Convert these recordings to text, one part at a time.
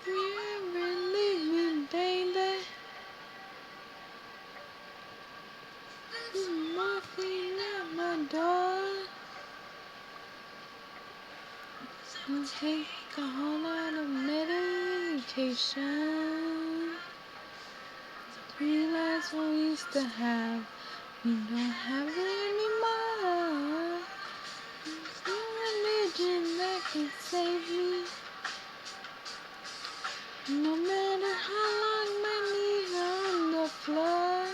Never leave me, baby. Morphine at my door. You take a whole lot of medication. Realize what we used to have, we don't have it anymore. There's no religion that can save me. No matter how long my knees are on the floor.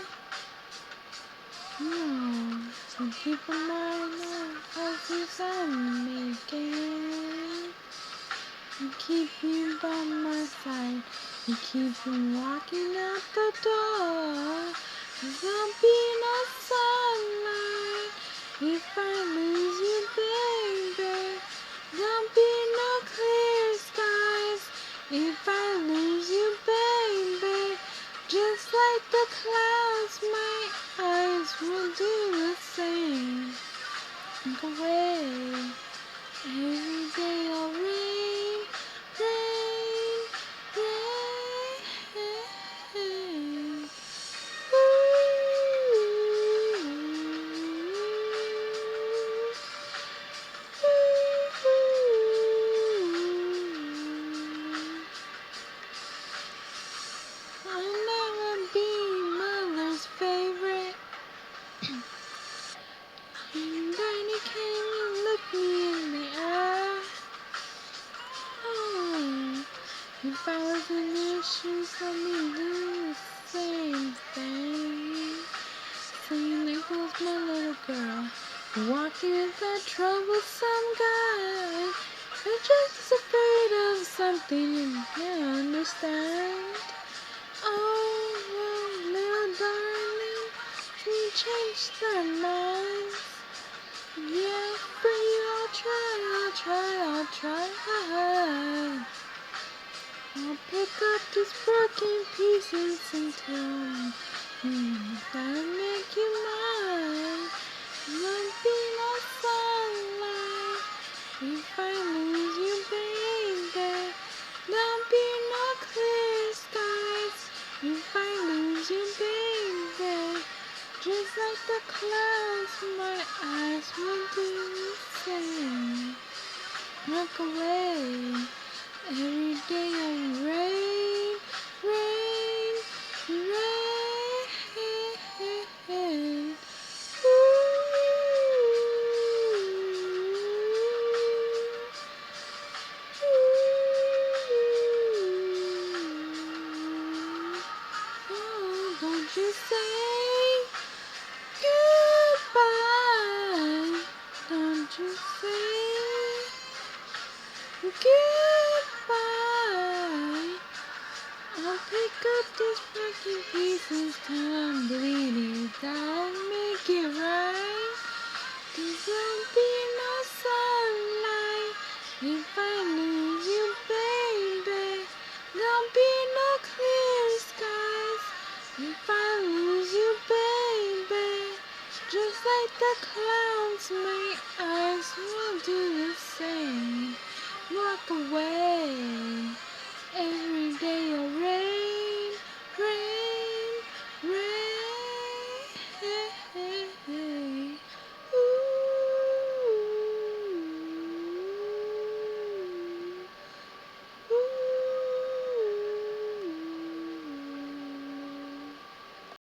No, so keep in mind all faces I'm making. You keep me by my side. You keep me walking out the door. 'Cause there'll be no sunlight if I lose you, baby. There'll be no clear skies if I lose you, baby. Just like the clouds, my eyes will do the same. Look away. Every day I'll rain, rain, rain. I'll never be mother's favorite. And Daddy came and looked me in the eye. Oh, if I was in your shoes, let me do the same thing. Saying there goes my little girl, walking with that troublesome guy. They're just afraid of something you can't understand. Oh, well, little darling, we changed their minds. Yeah, for you I'll try. I'll pick up these broken pieces until gotta make you mine. There'll be no sunlight if I lose you, baby. There'll be no clear skies if I lose you, baby. Just like the clouds, my eyes will do the same. Look away. Every day I rain, rain, rain. Ooh. Oh, don't you say goodbye. Don't you say goodbye. I'll pick up these broken pieces till I'm bleeding. I'll make it right. 'Cause there'll be no sunlight if I lose you, baby. There'll be no clear skies if I lose you, baby. Just like the clouds, my eyes will do the same. Walk away.